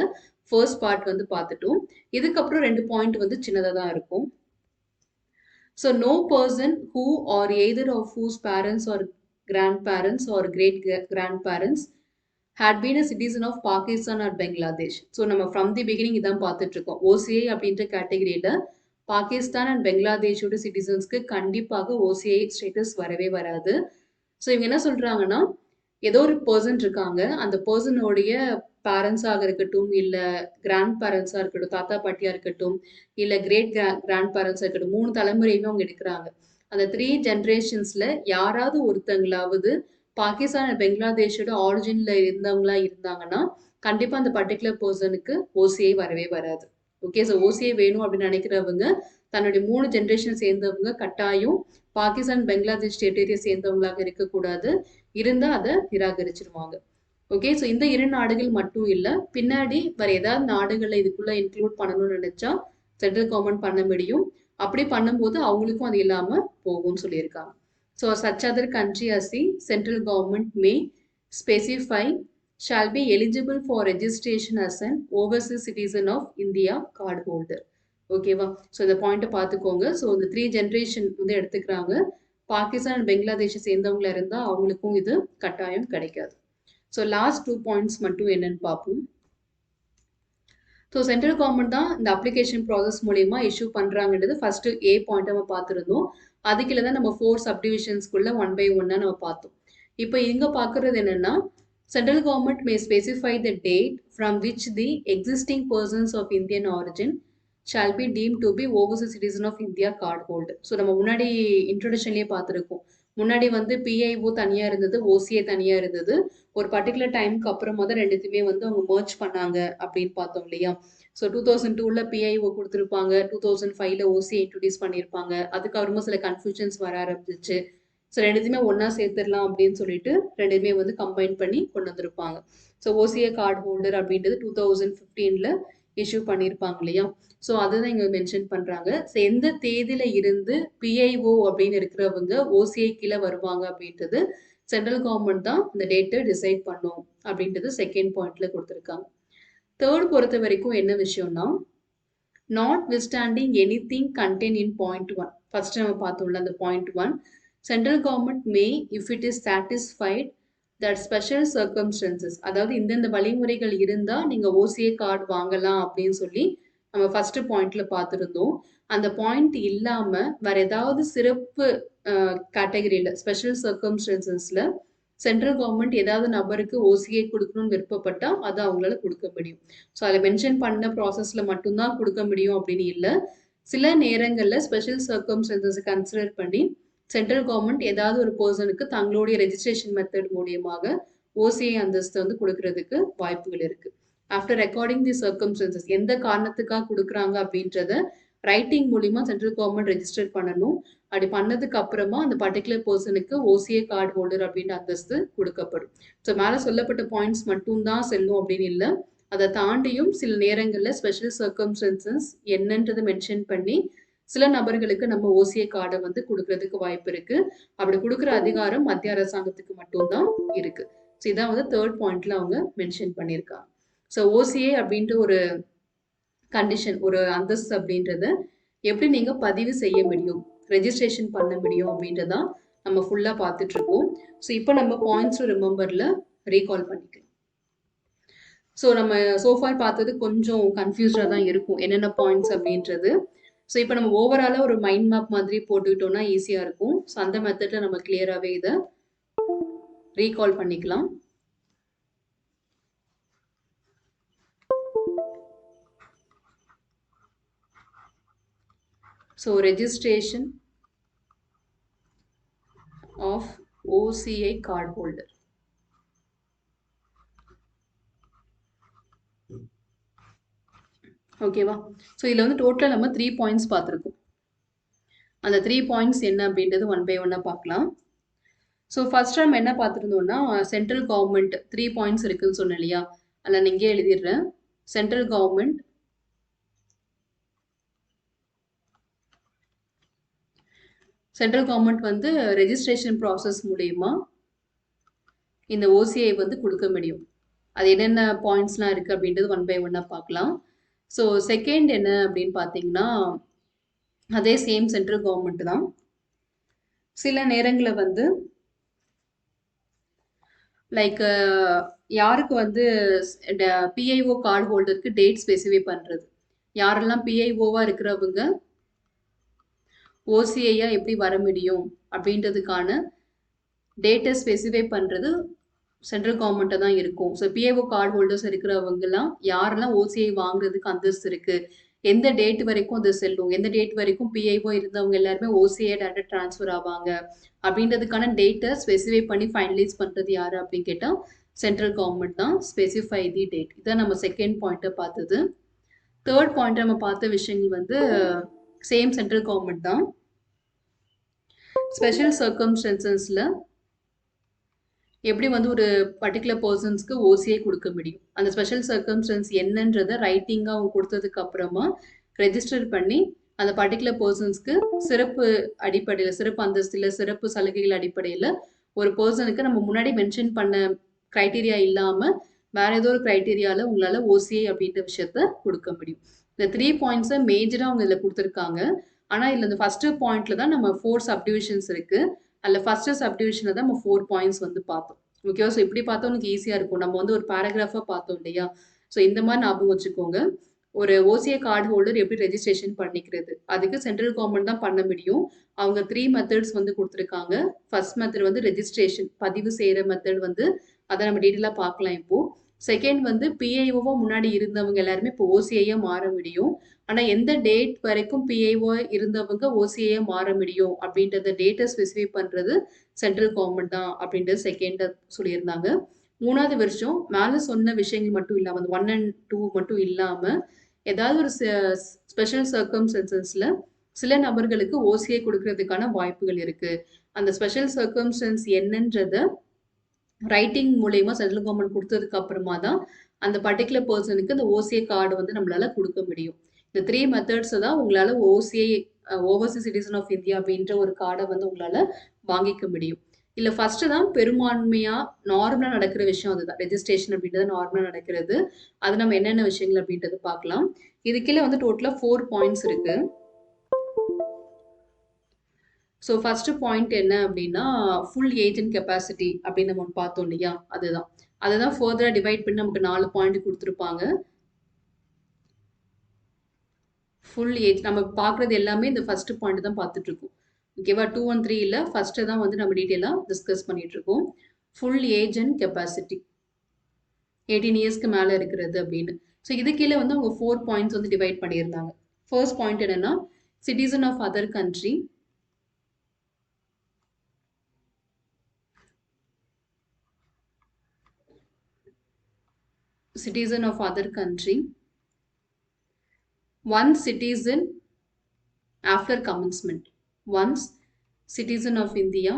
ஃபர்ஸ்ட் பார்ட் வந்து பார்த்துட்டோம். இதுக்கப்புறம் 2 பாயிண்ட் வந்து சின்னதாக தான் இருக்கும். So no person who are either of whose parents are grandparents or great grandparents had been a citizen of Pakistan or Bangladesh. So நம்ம ஃப்ரம் தி பிகினிங் இதான் பார்த்துட்டு இருக்கோம். ஓசிஐ அப்படின்ற கேட்டகரியில பாகிஸ்தான் அண்ட் பங்களாதேஷோட சிட்டிசன்ஸ்க்கு கண்டிப்பாக ஓசிஐ ஸ்டேட்டஸ் வரவே வராது. ஸோ இவங்க என்ன சொல்றாங்கன்னா, ஏதோ ஒரு பர்சன் இருக்காங்க, அந்த பர்சனோடைய பேரண்ட்ஸாக இருக்கட்டும், இல்லை கிராண்ட் பேரண்ட்ஸாக இருக்கட்டும், தாத்தா பாட்டியா இருக்கட்டும், இல்லை கிரேட் கிராண்ட் பேரண்ட்ஸாக இருக்கட்டும், 3 தலைமுறையுமே அவங்க எடுக்கிறாங்க. அந்த 3 ஜென்ரேஷன்ஸ்ல யாராவது ஒருத்தங்களாவது பாகிஸ்தான் அண்ட் பங்களாதேஷோட ஆரிஜின்ல இருந்தவங்களா இருந்தாங்கன்னா கண்டிப்பா அந்த பர்டிகுலர் பர்சனுக்கு ஓசிஐ வரவே வராது. ஓகே, ஸோ ஓசிஐ வேணும் அப்படின்னு நினைக்கிறவங்க தன்னுடைய 3 ஜென்ரேஷன் சேர்ந்தவங்க கட்டாயம் பாகிஸ்தான் பங்களாதேஷ் டெரிட்டரியை சேர்ந்தவங்களாக இருக்கக்கூடாது. இருந்தால் அதை நிராகரிச்சிருவாங்க. ஓகே, ஸோ இந்த 2 நாடுகள் மட்டும் இல்லை, பின்னாடி வேற ஏதாவது நாடுகளை இதுக்குள்ள இன்க்ளூட் பண்ணணும்னு நினைச்சா சென்ட்ரல் கவர்மெண்ட் பண்ண முடியும். அப்படி பண்ணும்போது அவங்களுக்கும் அது இல்லாமல் போகும்னு சொல்லியிருக்காங்க. So such other country as the central government may specify shall be eligible for registration as an overseas citizen of India card holder. ஓகேவா? ஸோ இந்த பாயிண்ட்டை பார்த்துக்கோங்க. ஸோ இந்த 3 ஜென்ரேஷன் வந்து எடுத்துக்கிறாங்க. பாகிஸ்தான் அண்ட் பங்களாதேஷை சேர்ந்தவங்களா இருந்தால் அவங்களுக்கும் இது கட்டாயம் கிடைக்காது. ஸோ லாஸ்ட் 2 பாயிண்ட்ஸ் மட்டும் என்னன்னு பார்ப்போம். ஸோ சென்ட்ரல் கவர்மெண்ட் தான் இந்த அப்ளிகேஷன் ப்ராசஸ் மூலயமா இஷ்யூ பண்ணுறாங்கன்றது ஃபர்ஸ்ட் ஏ பாயிண்ட் நம்ம பார்த்துருந்தோம். அதுக்குள்ள தான் நம்ம 4 சப்டிவிஷன்ஸ்குள்ள 1 by 1 நம்ம பார்த்தோம். இப்போ இங்கே பார்க்குறது என்னன்னா, central government may specify the date from which the existing persons of Indian origin shall be deemed to be overseas citizen of India card holder. So நம்ம முன்னாடி இன்ட்ரோடக்ஷன்லேயே பார்த்துருக்கோம். முன்னாடி வந்து பிஐஓ தனியாக இருந்தது, ஓசிஏ தனியாக இருந்தது. ஒரு பர்டிகுலர் டைமுக்கு அப்புறமா தான் ரெண்டுத்தையுமே வந்து அவங்க மர்ஜ் பண்ணாங்க அப்படின்னு பார்த்தோம் இல்லையா? ஸோ 2002ல் பிஐஓ கொடுத்துருப்பாங்க, 2005ல் ஓசிஏ இன்ட்ரடியூஸ் பண்ணியிருப்பாங்க. அதுக்கப்புறமா சில கன்ஃபியூஷன்ஸ் வர ஆரம்பிச்சிச்சு. ஸோ ரெண்டுத்தையுமே ஒன்றா சேர்த்துடலாம் அப்படின்னு சொல்லிட்டு ரெண்டுமே வந்து கம்பைன் பண்ணி கொண்டு வந்திருப்பாங்க. ஸோ ஓசிஏ கார்டு ஹோல்டர் அப்படின்றது 2015ல் இஷ்யூ பண்ணியிருப்பாங்க இல்லையா? ஸோ அதுதான் இங்கே மென்ஷன் பண்ணுறாங்க. ஸோ எந்த தேதியில இருந்து பிஐஓ அப்படின்னு இருக்கிறவங்க ஓசிஐ கீழே வருவாங்க அப்படின்றது சென்ட்ரல் கவர்மெண்ட் தான் இந்த டேட்டை டிசைட் பண்ணும் அப்படின்றது செகண்ட் பாயிண்ட்ல கொடுத்துருக்காங்க. தேர்ட் பொறுத்த வரைக்கும் என்ன விஷயம்னா, not withstanding any thing contain in point 1. First நம்ம பார்த்தோம்ல அந்த point 1, central government May if it is satisfied that special circumstances, அதாவது இந்தந்த வழிமுறைகள் இருந்தால் நீங்கள் ஓசிஏ கார்டு வாங்கலாம் அப்படின்னு சொல்லி நம்ம ஃபர்ஸ்ட் பாயிண்ட்ல பார்த்துருந்தோம். அந்த பாயிண்ட் இல்லாமல் வேற ஏதாவது சிறப்பு கேட்டகரியில் ஸ்பெஷல் சர்க்கம்ஸ்டன்சஸில் சென்ட்ரல் கவர்மெண்ட் ஏதாவது நபருக்கு ஓசிஏ கொடுக்கணும்னு விருப்பப்பட்டால் அதை அவங்களால கொடுக்க முடியும். ஸோ அதில் மென்ஷன் பண்ண ப்ராசஸில் மட்டும்தான் கொடுக்க முடியும் அப்படின்னு இல்லை. சில நேரங்களில் ஸ்பெஷல் சர்க்கம்ஸ்டன்சஸை கன்சிடர் பண்ணி சென்ட்ரல் கவர்மெண்ட் ஏதாவது ஒரு பர்சனுக்கு தங்களுடைய ரெஜிஸ்ட்ரேஷன் மெத்தட் மூலியமாக ஓசிஐ அந்தஸ்து வந்து கொடுக்கறதுக்கு வாய்ப்புகள் இருக்கு. ஆஃப்டர் ரெக்கார்டிங் தி சர்க்கம்ஸ்டன்சஸ், எந்த காரணத்துக்காக கொடுக்குறாங்க அப்படின்றத ரைட்டிங் மூலிமா சென்ட்ரல் கவர்மெண்ட் ரெஜிஸ்டர் பண்ணணும். அப்படி பண்ணதுக்கு அப்புறமா அந்த பர்டிகுலர் பர்சனுக்கு ஓசிஏ கார்டு ஹோல்டர் அப்படின்ற அந்தஸ்து கொடுக்கப்படும். ஸோ மேலே சொல்லப்பட்ட பாயிண்ட்ஸ் மட்டும்தான் செல்லும் அப்படின்னு இல்லை, அதை தாண்டியும் சில நேரங்களில் ஸ்பெஷல் சர்க்கம்ஸ்டன்சஸ் என்னன்றதை மென்ஷன் பண்ணி சில நபர்களுக்கு நம்ம ஓசிஏ கார்டை வந்து கொடுக்கறதுக்கு வாய்ப்பு இருக்கு. அப்படி கொடுக்குற அதிகாரம் மத்திய அரசாங்கத்துக்கு மட்டும்தான் இருக்கு. ஸோ இதான் வந்து தேர்ட் பாயிண்ட்ல அவங்க மென்ஷன் பண்ணியிருக்காங்க. ஸோ ஓசிஏ அப்படின்ற ஒரு கண்டிஷன், ஒரு அந்தஸ்து அப்படின்றத எப்படி நீங்கள் பதிவு செய்ய முடியும், ரெஜிஸ்ட்ரேஷன் பண்ண முடியும் அப்படின்றதான் நம்ம ஃபுல்லாக பார்த்துட்டு இருக்கோம். ஸோ இப்போ நம்ம பாயிண்ட்ஸ் ரிமெம்பரில் ரீகால் பண்ணிக்கலாம். ஸோ நம்ம சோஃபார் பார்த்தது கொஞ்சம் கன்ஃபியூஸ்டாக தான் இருக்கும் என்னென்ன பாயிண்ட்ஸ் அப்படின்றது. ஸோ இப்போ நம்ம ஓவராலாக ஒரு மைண்ட் மேப் மாதிரி போட்டுக்கிட்டோம்னா ஈஸியாக இருக்கும். ஸோ அந்த மெத்தடில் நம்ம கிளியராகவே இதை ரீகால் பண்ணிக்கலாம். So registration of OCI card holder. ஓகேவா? ஸோ இதில் வந்து டோட்டலாக நம்ம 3 பாயிண்ட்ஸ் பார்த்துருக்கோம். அந்த 3 பாயிண்ட்ஸ் என்ன அப்படின்றது 1 by 1 பார்க்கலாம். ஸோ ஃபர்ஸ்ட் நம்ம என்ன பார்த்துருந்தோம்னா, சென்ட்ரல் கவர்மெண்ட் 3 பாயிண்ட்ஸ் இருக்குன்னு சொன்னேன் இல்லையா? அதில் நான் இங்கே எழுதிடுறேன். சென்ட்ரல் கவர்மெண்ட் வந்து ரெஜிஸ்ட்ரேஷன் ப்ராசஸ் மூலயமா இந்த ஓசிஐ வந்து கொடுக்க முடியும். அது என்னென்ன பாயிண்ட்ஸ்லாம் இருக்குது அப்படின்றது ஒன் பை ஒன்னாக பார்க்கலாம். ஸோ செகண்ட் என்ன அப்படின்னு பார்த்தீங்கன்னா, அதே சேம் சென்ட்ரல் கவர்மெண்ட் தான். சில நேரங்களில் வந்து லைக் யாருக்கு வந்து பிஐஓ கார்டு ஹோல்டருக்கு டேட் ஸ்பெசிஃபை பண்ணுறது, யாரெல்லாம் பிஐஓவாக இருக்கிறவங்க ஓசிஐயா எப்படி வர முடியும் அப்படின்றதுக்கான டேட்டை ஸ்பெசிஃபை பண்ணுறது சென்ட்ரல் கவர்மெண்ட்டை தான் இருக்கும். ஸோ பிஐஓ கார்டு ஹோல்டர்ஸ் இருக்கிறவங்கலாம் யாரெல்லாம் ஓசிஐ வாங்குறதுக்கு அந்தஸ்து இருக்குது, எந்த டேட் வரைக்கும் அது செல்லும், எந்த டேட் வரைக்கும் பிஐஓ இருந்தவங்க எல்லாருமே ஓசிஐ டேட்டா ட்ரான்ஸ்ஃபர் ஆவாங்க அப்படின்றதுக்கான டேட்டை ஸ்பெசிஃபை பண்ணி ஃபைனலைஸ் பண்ணுறது யார் அப்படின்னு கேட்டால் சென்ட்ரல் கவர்மெண்ட் தான். Specify the date. இதான் நம்ம செகண்ட் பாயிண்ட்டை பார்த்தது. தேர்ட் பாயிண்ட் நம்ம பார்த்த விஷயங்கள் வந்து சேம் சென்ட்ரல் கவர்மெண்ட் தான். ஸ்பெஷல் சர்க்கம்ஸ்டன்சஸில் எப்படி வந்து ஒரு பர்டிகுலர் பர்சன்ஸ்க்கு ஓசிஐ கொடுக்க முடியும், அந்த ஸ்பெஷல் சர்க்கம்ஸ்டன்ஸ் என்னன்றதை ரைட்டிங்காக அவங்க கொடுத்ததுக்கு அப்புறமா ரெஜிஸ்டர் பண்ணி அந்த பர்டிகுலர் பர்சன்ஸ்க்கு சிறப்பு அடிப்படையில், சிறப்பு அந்தஸ்தில், சிறப்பு சலுகைகள் அடிப்படையில் ஒரு பர்சனுக்கு நம்ம முன்னாடி மென்ஷன் பண்ண க்ரைட்டீரியா இல்லாமல் வேற ஏதோ ஒரு க்ரைட்டீரியாவில் உங்களால் ஓசிஐ அப்படின்ற விஷயத்த கொடுக்க முடியும். இந்த 3 பாயிண்ட்ஸை மேஜராக அவங்க இதில் கொடுத்துருக்காங்க. ஆனால் இதில் இந்த ஃபஸ்ட்டு பாயிண்ட்ல தான் நம்ம 4 சப்டிவிஷன்ஸ் இருக்குது. அதில் ஃபஸ்ட்டு சப்டிவிஷனில் தான் நம்ம 4 பாயிண்ட்ஸ் வந்து பார்த்தோம். ஓகேவா? ஸோ இப்படி பார்த்தா உனக்கு ஈஸியாக இருக்கும். நம்ம வந்து ஒரு பேராகிராஃபாக பார்த்தோம் இல்லையா? ஸோ இந்த மாதிரி ஞாபகம் வச்சுக்கோங்க. ஒரு ஓசிஐ கார்டு ஹோல்டர் எப்படி ரெஜிஸ்ட்ரேஷன் பண்ணிக்கிறது, அதுக்கு சென்ட்ரல் கவர்மெண்ட் தான் பண்ண முடியும். அவங்க 3 மெத்தட்ஸ் வந்து கொடுத்துருக்காங்க. ஃபர்ஸ்ட் மெத்தட் வந்து ரெஜிஸ்ட்ரேஷன், பதிவு செய்கிற மெத்தட் வந்து அதை நம்ம டீட்டெயிலாக பார்க்கலாம் இப்போது. செகண்ட் வந்து பிஐஓவாக முன்னாடி இருந்தவங்க எல்லாருமே இப்போ ஓசிஐயாக மாற முடியும். ஆனால் எந்த டேட் வரைக்கும் பிஐஓ இருந்தவங்க ஓசிஐயா மாற முடியும் அப்படின்றத டேட்டை ஸ்பெசிஃபை பண்ணுறது சென்ட்ரல் கவர்மெண்ட் தான் அப்படின்றது செகண்ட் சொல்லியிருந்தாங்க. மூணாவது வருஷம் மேலே சொன்ன விஷயங்கள் மட்டும் இல்லாமல், அந்த 1 and 2 மட்டும் இல்லாமல் ஏதாவது ஒரு ஸ்பெஷல் சர்க்கம்ஸ்டன்சஸில் சில நபர்களுக்கு ஓசிஐ கொடுக்கறதுக்கான வாய்ப்புகள் இருக்குது. அந்த ஸ்பெஷல் சர்க்கம்ஸ்டன்ஸ் என்னன்றத ரைட்டிங் மூலயமா சென்ட்ரல் கவர்மெண்ட் கொடுத்ததுக்கு அப்புறமா தான் அந்த பர்டிகுலர் பர்சனுக்கு அந்த ஓசிஐ கார்டு வந்து நம்மளால கொடுக்க முடியும். இந்த 3 மெத்தட்ஸை தான் உங்களால் OCI overseas citizen of India அப்படின்ற ஒரு கார்டை வந்து உங்களால் வாங்கிக்க முடியும். இல்லை ஃபஸ்ட்டு தான் பெரும்பான்மையாக நார்மலாக நடக்கிற விஷயம் அதுதான். ரெஜிஸ்ட்ரேஷன் அப்படின்றது நார்மலாக நடக்கிறது. அது நம்ம என்னென்ன விஷயங்கள் அப்படின்றது பார்க்கலாம். இதுக்கீழே வந்து டோட்டலாக 4 பாயிண்ட்ஸ் இருக்குது. ஸோ ஃபஸ்ட்டு பாயிண்ட் என்ன அப்படின்னா, ஃபுல் ஏஜ் அண்ட் கெப்பாசிட்டி அப்படின்னு நம்ம ஒன்று பார்த்தோம் இல்லையா? அதுதான். அதை தான் ஃபர்தராக டிவைட் பண்ணி நமக்கு 4 பாயிண்ட் கொடுத்துருப்பாங்க. ஃபுல் ஏஜ் நம்ம பார்க்குறது எல்லாமே இந்த ஃபஸ்ட்டு பாயிண்ட் தான் பார்த்துட்ருக்கோம். ஓகேவா? 2 and 3 இல்லை, ஃபஸ்ட்டு தான் வந்து நம்ம டீட்டெயிலாக டிஸ்கஸ் பண்ணிகிட்ருக்கோம். ஃபுல் ஏஜ் அண்ட் கெப்பாசிட்டி 18 இயர்ஸ்க்கு மேலே இருக்கிறது அப்படின்னு. ஸோ இது கீழே வந்து அவங்க 4 பாயிண்ட்ஸ் வந்து டிவைட் பண்ணியிருந்தாங்க. ஃபர்ஸ்ட் பாயிண்ட் என்னென்னா, citizen of other country, citizen of other country, one citizen after commencement, once citizen of India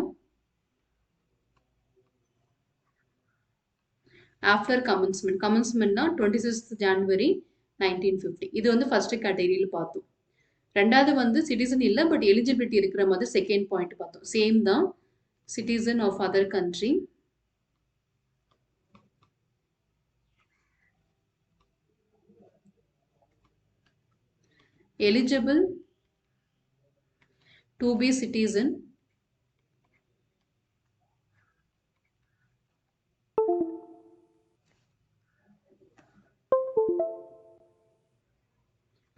after commencement. commencement na 26th January 1950. இது வந்து ஃபர்ஸ்ட் கேட்டகரியில் பார்த்தோம். ரெண்டாவது வந்து சிட்டிசன் இல்லை பட் எலிஜிபிலிட்டி இருக்கிற மாதிரி செகண்ட் பாயிண்ட் பார்த்தோம். சேம் தான், citizen of other country, eligible to be citizen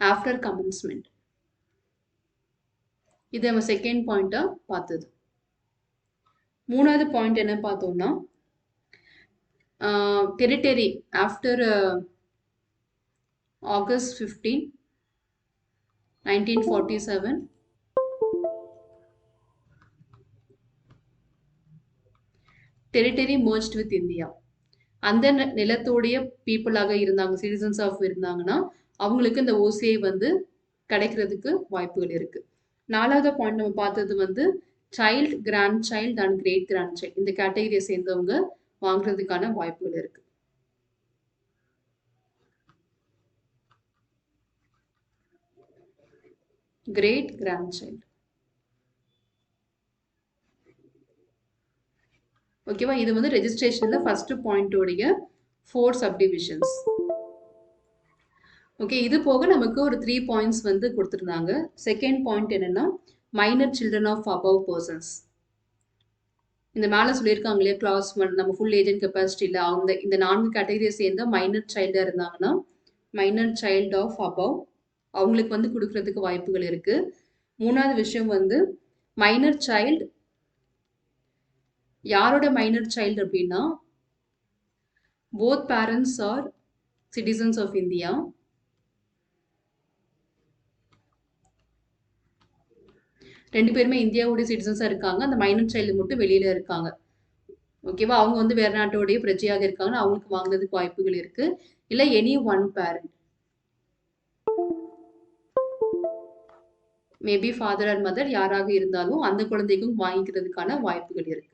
after commencement. இது நம்ம செகண்ட் பாயிண்டாக பார்த்தது. மூணாவது பாயிண்ட் என்ன பார்த்தோம்னா, territory after August 15, 1947 territory merged with India. அந்த நிலத்தோடைய பீப்புளாக இருந்தாங்க, சிட்டிசன்ஸ் ஆஃப் இருந்தாங்கன்னா அவங்களுக்கு இந்த ஓசிஐ வந்து கிடைக்கிறதுக்கு வாய்ப்புகள் இருக்கு. நாலாவது பாயிண்ட் நம்ம பார்த்தது வந்து child, grandchild and great grandchild, இந்த கேட்டகரியை சேர்ந்தவங்க வாங்குறதுக்கான வாய்ப்புகள் இருக்கு. Great grandchild. ஓகேவா? இது வந்து ரெஜிஸ்ட்ரேஷன்ல ஃபர்ஸ்ட் பாயிண்டோடைய 4 சப்டிவிஷன்ஸ். ஓகே, இது போக நமக்கு ஒரு 3 பாயிண்ட்ஸ் வந்து கொடுத்துருந்தாங்க. செகண்ட் பாயிண்ட் என்னன்னா minor children of above persons. இந்த மேலே சொல்லியிருக்காங்க இல்லையா, கிளாஸ் 1 நம்ம ஃபுல் ஏஜ் அண்ட் கெப்பாசிட்டியில் அந்த இந்த 4 கேட்டகரியை சேர்ந்த மைனர் சைல்டாக இருந்தாங்கன்னா மைனர் சைல்ட் ஆஃப் அபவ் அவங்களுக்கு வந்து கொடுக்கறதுக்கு வாய்ப்புகள் இருக்கு. மூணாவது விஷயம் வந்து மைனர் சைல்டு, யாரோட மைனர் சைல்டு அப்படின்னா both parents are citizens of India. ரெண்டு பேருமே இந்தியாவுடைய சிட்டிசன்ஸாக இருக்காங்க, அந்த மைனர் சைல்டு மட்டும் வெளியில இருக்காங்க. ஓகேவா? அவங்க வந்து வேற நாட்டோடைய பிரஜையாக இருக்காங்கன்னா அவங்களுக்கு வாங்குறதுக்கு வாய்ப்புகள் இருக்கு. இல்லை any one parent, maybe father or mother யாராக இருந்தாலும் அந்த குழந்தைக்கும் வாங்கிக்கிறதுக்கான வாய்ப்புகள் இருக்கு.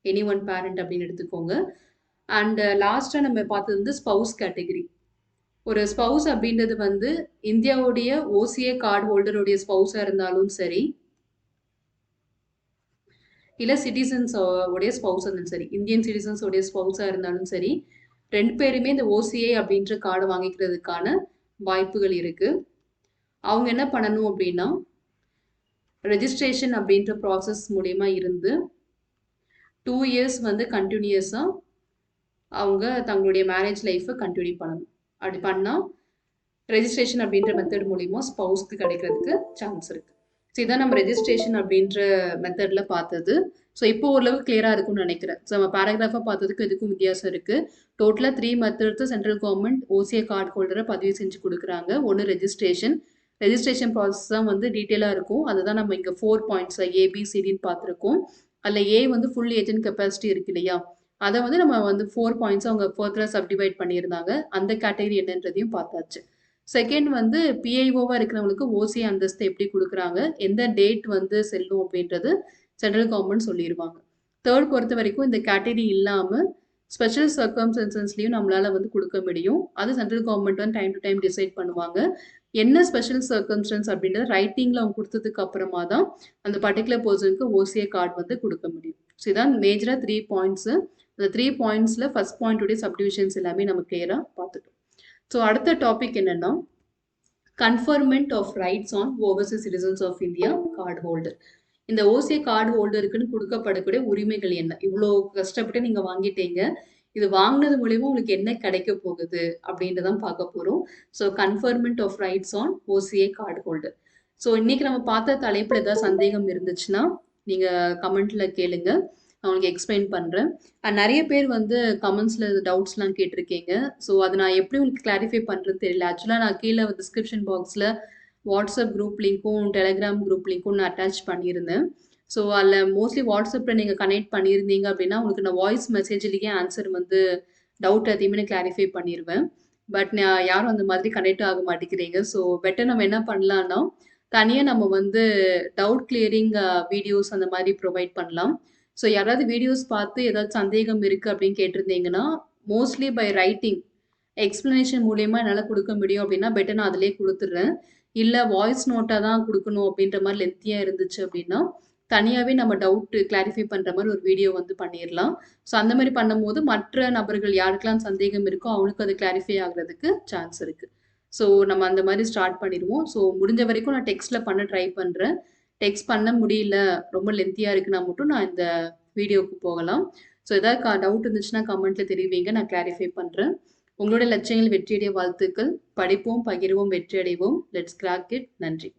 எனி ஒன் பேரண்ட் அப்படின்னு எடுத்துக்கோங்க. அண்ட் லாஸ்ட்டாக நம்ம பார்த்தது வந்து ஸ்பவுஸ் கேட்டகரி. ஒரு ஸ்பவுஸ் அப்படின்றது வந்து இந்தியாவுடைய ஓசிஏ கார்டு ஹோல்டருடைய ஸ்பவுஸாக இருந்தாலும் சரி, இல்லை சிட்டிசன்ஸ் உடைய ஸ்பவுஸ் இருந்தாலும் சரி, இந்தியன் சிட்டிசன்ஸ் உடைய ஸ்பவுஸாக இருந்தாலும் சரி, ரெண்டு பேருமே இந்த ஓசிஏ அப்படின்ற கார்டை வாங்கிக்கிறதுக்கான வாய்ப்புகள் இருக்கு. அவங்க என்ன பண்ணணும் அப்படின்னா ரெஜிஸ்ட்ரேஷன் அப்படின்ற ப்ராசஸ் மூலயமா இருந்து 2 இயர்ஸ் வந்து கண்டினியூஸாக அவங்க தங்களுடைய மேரேஜ் லைஃப்பை கண்டினியூ பண்ணணும். அப்படி பண்ணால் ரெஜிஸ்ட்ரேஷன் அப்படின்ற மெத்தட் மூலிமா ஸ்பவுஸ்க்கு கிடைக்கிறதுக்கு சான்ஸ் இருக்குது. ஸோ இதான் நம்ம ரெஜிஸ்ட்ரேஷன் அப்படின்ற மெத்தடில் பார்த்தது. ஸோ இப்போ ஓரளவுக்கு கிளியராக இருக்கும்னு நினைக்கிறேன். ஸோ நம்ம பேராகிராஃபாக பார்த்ததுக்கும் இதுக்கும் வித்தியாசம் இருக்குது. டோட்டலாக 3 methods central government OCA card ஹோல்டரை பதிவு செஞ்சு கொடுக்குறாங்க. ஒன்று ரெஜிஸ்ட்ரேஷன் ப்ராசஸ் தான் வந்து டீட்டெயிலாக இருக்கும். அதுதான் நம்ம இங்கே 4 பாயிண்ட்ஸ் ஏபிசிடின்னு பார்த்துருக்கோம். அதில் ஏ வந்து ஃபுல் ஏஜ் அண்ட் கெப்பாசிட்டி இருக்கு இல்லையா, அதை வந்து நம்ம வந்து 4 பாயிண்ட்ஸ் அவங்க ஃபர்தராக சப்டிவைட் பண்ணியிருந்தாங்க. அந்த கேட்டகரி என்னன்றதையும் பார்த்தாச்சு. செகண்ட் வந்து பிஐஓவாக இருக்கிறவங்களுக்கு ஓசி அந்தஸ்து எப்படி கொடுக்குறாங்க, எந்த டேட் வந்து செல்லும் அப்படின்றது சென்ட்ரல் கவர்மெண்ட் சொல்லிடுவாங்க. தேர்ட் பொறுத்த வரைக்கும் இந்த கேட்டகரி இல்லாமல் ஸ்பெஷல் சர்க்கம்ஸ்டன்சஸ்லையும் நம்மளால் வந்து கொடுக்க முடியும். அது சென்ட்ரல் கவர்மெண்ட் வந்து டைம் டு டைம் டிசைட் பண்ணுவாங்க. என்ன ஸ்பெஷல் சர்க்கம்ஸ்டன்ஸ் அப்படின்றத ரைட்டிங்கில் அவங்க கொடுத்ததுக்கு அப்புறமா தான் அந்த பர்டிகுலர் பர்சனுக்கு ஓசிஏ கார்டு வந்து கொடுக்க முடியும். ஸோ இதான் மேஜராக 3 பாயிண்ட்ஸு. அந்த 3 பாயிண்ட்ஸில் ஃபர்ஸ்ட் பாயிண்ட்டுடைய சப்டிவிஷன்ஸ் எல்லாமே நம்ம கிளியராக பார்த்துட்டோம். ஸோ அடுத்த டாபிக் என்னன்னா conferment of rights on overseas citizens of India card holder. இந்த ஓசிஏ கார்டு ஹோல்டருக்குன்னு கொடுக்கப்படக்கூடிய உரிமைகள் என்ன, இவ்வளோ கஷ்டப்பட்டு நீங்கள் வாங்கிட்டீங்க, இது வாங்கினது மூலியமா உங்களுக்கு என்ன கிடைக்க போகுது அப்படின்றதான் பார்க்க போகிறோம். So conferment of rights on OCA card holder. So இன்னைக்கு நம்ம பார்த்த தலைப்பில் ஏதாவது சந்தேகம் இருந்துச்சுன்னா நீங்கள் கமெண்ட்ல கேளுங்க, நான் உங்களுக்கு எக்ஸ்பிளைன் பண்ணுறேன். நிறைய பேர் வந்து கமெண்ட்ஸில் டவுட்ஸ்லாம் கேட்டிருக்கீங்க. ஸோ அதை நான் எப்படி உங்களுக்கு கிளாரிஃபை பண்ணுறது தெரியல. ஆக்சுவலாக நான் கீழே டிஸ்கிரிப்ஷன் பாக்ஸில் வாட்ஸ்அப் குரூப் லிங்க்கும் டெலிகிராம் குரூப் லிங்க்கும் நான் அட்டாச் பண்ணியிருந்தேன். ஸோ அதில் மோஸ்ட்லி வாட்ஸ்அப்பில் நீங்கள் கனெக்ட் பண்ணியிருந்தீங்க அப்படின்னா உங்களுக்கு நான் வாய்ஸ் மெசேஜ்லேயே ஆன்சர் வந்து டவுட் எதையுமே நான் கிளாரிஃபை பண்ணிடுவேன். பட் நான் யாரும் அந்த மாதிரி கனெக்ட் ஆக மாட்டேங்கிறீங்க. ஸோ பெட்டர் நம்ம என்ன பண்ணலான்னா தனியாக நம்ம வந்து டவுட் கிளியரிங் வீடியோஸ் அந்த மாதிரி ப்ரொவைட் பண்ணலாம். ஸோ யாராவது வீடியோஸ் பார்த்து ஏதாவது சந்தேகம் இருக்குது அப்படின்னு கேட்டிருந்தீங்கன்னா மோஸ்ட்லி பை ரைட்டிங் எக்ஸ்ப்ளனேஷன் மூலியமாக என்னால் கொடுக்க முடியும் அப்படின்னா பெட்டர் நான் அதிலே கொடுத்துட்றேன். இல்லை வாய்ஸ் நோட்டாக தான் கொடுக்கணும் அப்படின்ற மாதிரி லென்த்தியாக இருந்துச்சு அப்படின்னா தனியாகவே நம்ம டவுட் கிளாரிஃபை பண்ணுற மாதிரி ஒரு வீடியோ வந்து பண்ணிடலாம். ஸோ அந்த மாதிரி பண்ணும்போது மற்ற நபர்கள் யாருக்கெல்லாம் சந்தேகம் இருக்கோ அவங்களுக்கு அது கிளாரிஃபை ஆகிறதுக்கு சான்ஸ் இருக்குது. ஸோ நம்ம அந்த மாதிரி ஸ்டார்ட் பண்ணிடுவோம். ஸோ முடிஞ்ச வரைக்கும் நான் டெக்ஸ்ட்டில் பண்ண ட்ரை பண்ணுறேன். டெக்ஸ்ட் பண்ண முடியல, ரொம்ப லென்த்தியாக இருக்குன்னா மட்டும் நான் இந்த வீடியோவுக்கு போகலாம். ஸோ ஏதாவது டவுட் இருந்துச்சுன்னா கமெண்ட்டில் தெரிவிங்க, நான் கிளாரிஃபை பண்ணுறேன். உங்களோட லட்சியங்கள் வெற்றியடைய வாழ்த்துக்கள். படிப்போம், பகிர்வோம், வெற்றியடைவோம். Let's crack it. நன்றி.